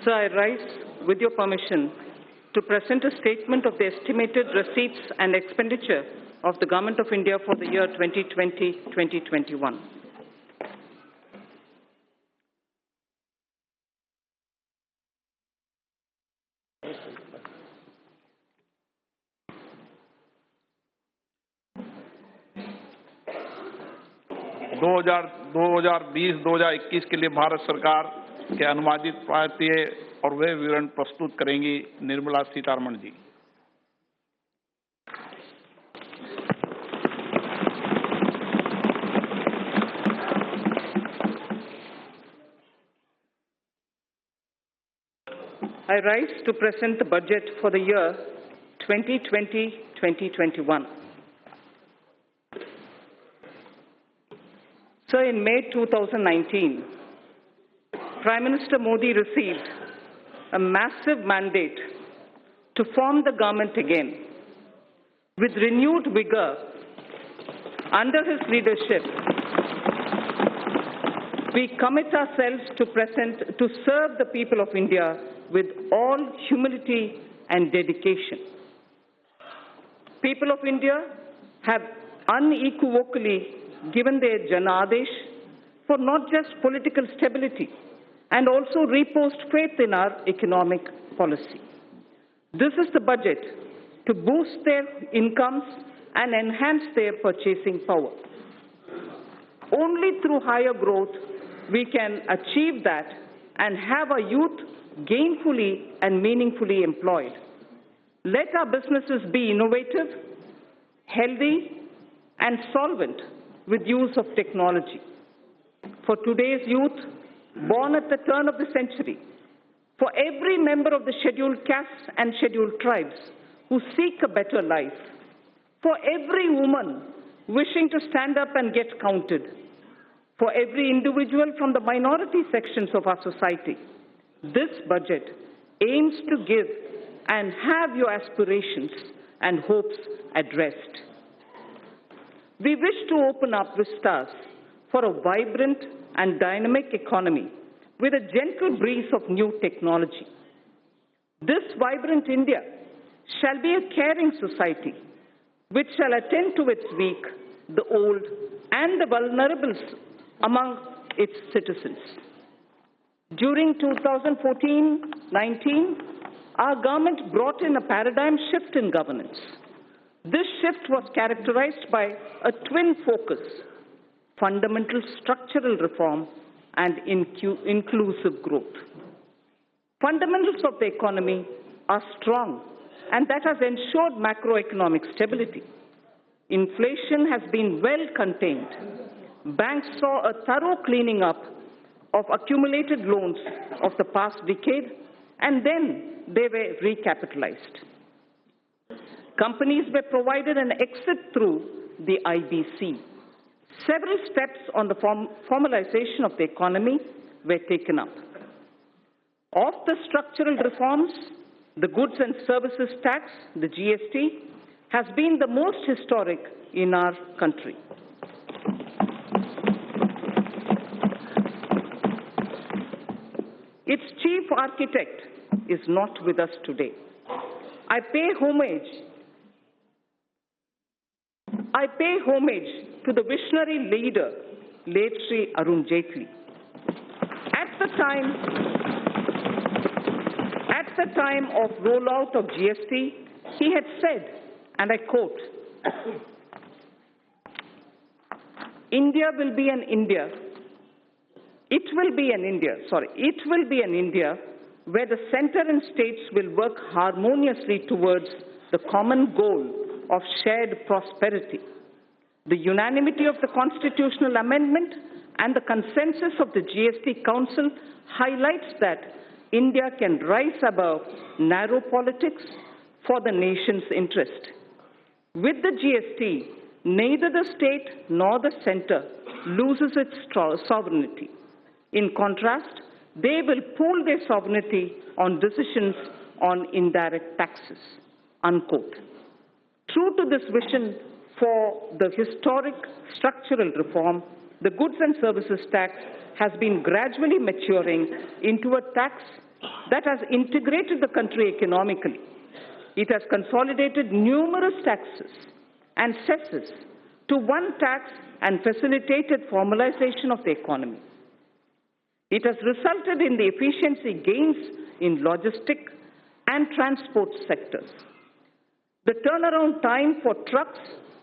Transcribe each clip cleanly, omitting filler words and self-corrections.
Sir, I rise, with your permission, to present a statement of the estimated receipts and expenditure of the Government of India for the year 2020-2021. दो हजार 2021 के लिए भारत सरकार के अनुवादित भारतीय और वे विवरण प्रस्तुत करेंगी Nirmala Sitharaman ji. I rise to present the budget for the year 2020-2021. Sir, in May 2019, Prime Minister Modi received a massive mandate to form the government again. With renewed vigor, under his leadership, we commit ourselves to serve the people of India with all humility and dedication. People of India have unequivocally given their Janadesh for not just political stability and also reposed faith in our economic policy. This is the budget to boost their incomes and enhance their purchasing power. Only through higher growth we can achieve that and have our youth gainfully and meaningfully employed. Let our businesses be innovative, healthy, and solvent with use of technology. For today's youth, born at the turn of the century, for every member of the scheduled castes and scheduled tribes who seek a better life, for every woman wishing to stand up and get counted, for every individual from the minority sections of our society, this budget aims to give and have your aspirations and hopes addressed. We wish to open up vistas for a vibrant and dynamic economy with a gentle breeze of new technology. This vibrant India shall be a caring society which shall attend to its weak, the old, and the vulnerable among its citizens. During 2014-19, our government brought in a paradigm shift in governance. This shift was characterized by a twin focus: fundamental structural reform and inclusive growth. Fundamentals of the economy are strong, and that has ensured macroeconomic stability. Inflation has been well contained. Banks saw a thorough cleaning up of accumulated loans of the past decade, and then they were recapitalized. Companies were provided an exit through the IBC. Several steps on the formalization of the economy were taken up. Of the structural reforms, the goods and services tax, the GST, has been the most historic in our country. Its chief architect is not with us today. I pay homage to the visionary leader, late Sri Arun Jaitley. At the time of rollout of GST, he had said, and I quote, It will be an India where the center and states will work harmoniously towards the common goal of shared prosperity. The unanimity of the constitutional amendment and the consensus of the GST Council highlights that India can rise above narrow politics for the nation's interest. With the GST, neither the state nor the center loses its sovereignty. In contrast, they will pool their sovereignty on decisions on indirect taxes, unquote. True to this vision for the historic structural reform, the goods and services tax has been gradually maturing into a tax that has integrated the country economically. It has consolidated numerous taxes and cesses to one tax and facilitated formalization of the economy. It has resulted in the efficiency gains in logistic and transport sectors. The turnaround time for trucks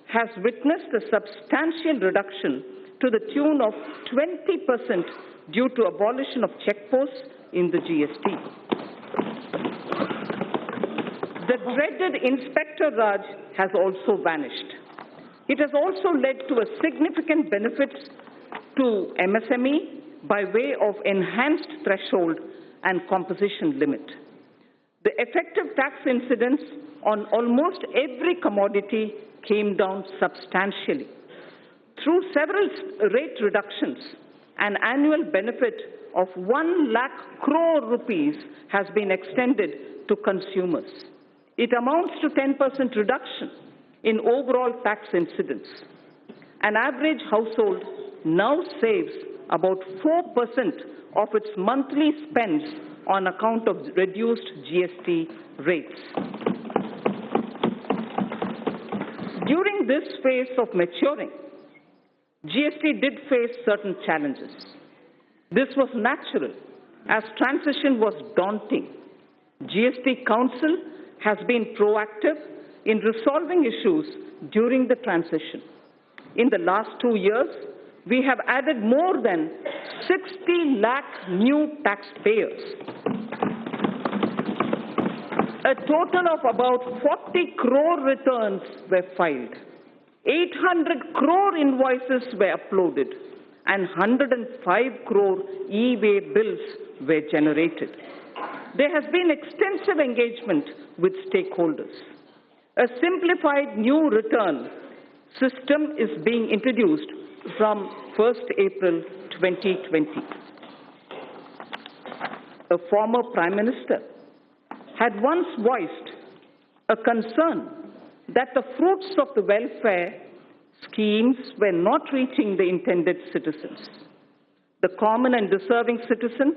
has witnessed a substantial reduction to the tune of 20% due to abolition of checkposts in the GST. The dreaded Inspector Raj has also vanished. It has also led to a significant benefit to MSME by way of enhanced threshold and composition limit. The effective tax incidence on almost every commodity came down substantially. Through several rate reductions, an annual benefit of 1 lakh crore rupees has been extended to consumers. It amounts to 10% reduction in overall tax incidence. An average household now saves about 4% of its monthly spends on account of reduced GST rates. During this phase of maturing, GST did face certain challenges. This was natural, as transition was daunting. GST Council has been proactive in resolving issues during the transition. In the last 2 years, we have added more than 60 lakh new taxpayers. A total of about 40 crore returns were filed. 800 crore invoices were uploaded and 105 crore e-way bills were generated. There has been extensive engagement with stakeholders. A simplified new return system is being introduced from 1st April 2020. A former Prime Minister had once voiced a concern that the fruits of the welfare schemes were not reaching the intended citizens. The common and deserving citizen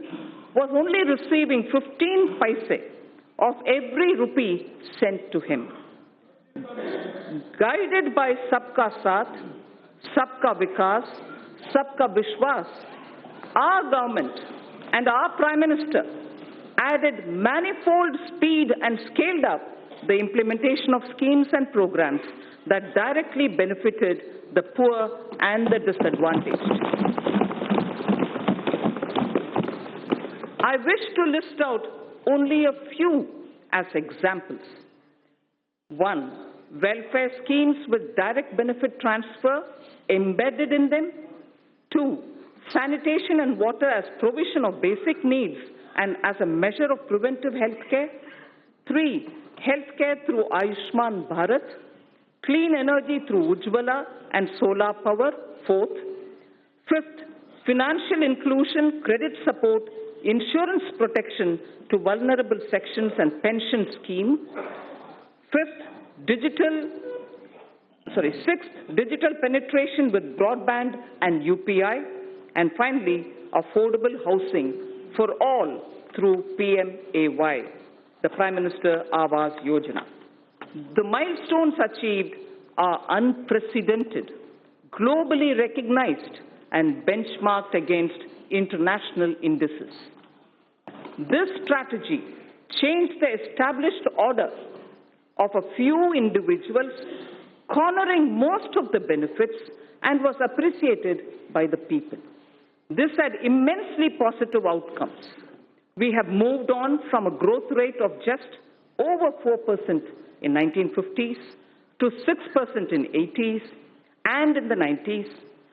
was only receiving 15 paise of every rupee sent to him. Guided by Sabka Saath, Sabka Vikas, Sabka Vishwas, our government and our Prime Minister added manifold speed and scaled up the implementation of schemes and programs that directly benefited the poor and the disadvantaged. I wish to list out only a few as examples. 1. Welfare schemes with direct benefit transfer embedded in them. 2. Sanitation and water as provision of basic needs and as a measure of preventive health care. 3. Healthcare through Ayushman Bharat. Clean energy through Ujjwala and solar power. 4th. 5th. Financial inclusion, credit support, insurance protection to vulnerable sections and pension scheme. 6th, digital penetration with broadband and UPI. And finally, affordable housing for all through PMAY, the Prime Minister Awas Yojana. The milestones achieved are unprecedented, globally recognized and benchmarked against international indices. This strategy changed the established order of a few individuals, cornering most of the benefits, and was appreciated by the people. This had immensely positive outcomes. We have moved on from a growth rate of just over 4% in 1950s to 6% in 80s and in the 90s.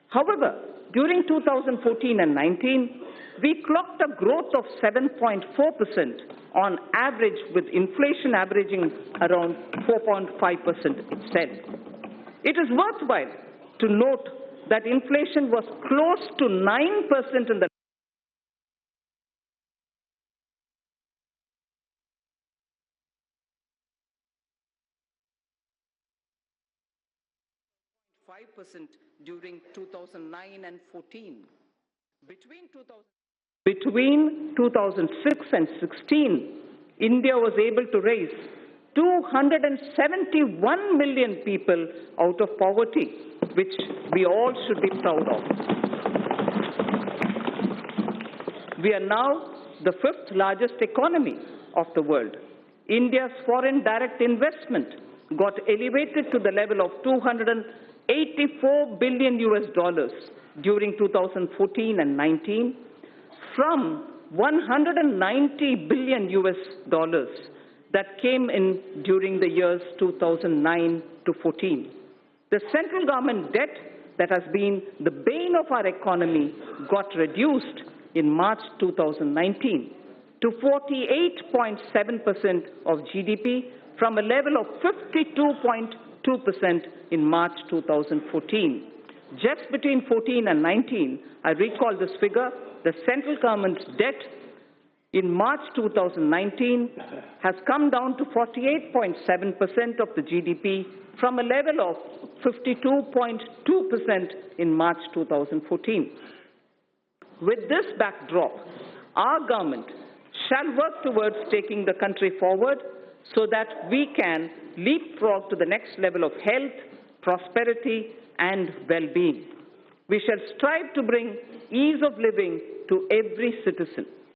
However, during 2014 and 19, we clocked a growth of 7.4% on average, with inflation averaging around 4.5% itself. It is worthwhile to note that inflation was close to 9% in the 5% during 2009 and 14. Between 2000 Between 2006 and 16, India was able to raise 271 million people out of poverty, which we all should be proud of. We are now the 5th largest economy of the world. India's foreign direct investment got elevated to the level of $284 billion during 2014 and 19, from $190 billion that came in during the years 2009 to 14. The central government debt that has been the bane of our economy got reduced in March 2019 to 48.7% of GDP from a level of 52.2% in March 2014. Just between 14 and 19, I recall this figure, the central government's debt in March 2019 has come down to 48.7% of the GDP from a level of 52.2% in March 2014. With this backdrop, our government shall work towards taking the country forward so that we can leapfrog to the next level of health, prosperity, and well-being. We shall strive to bring ease of living to every citizen.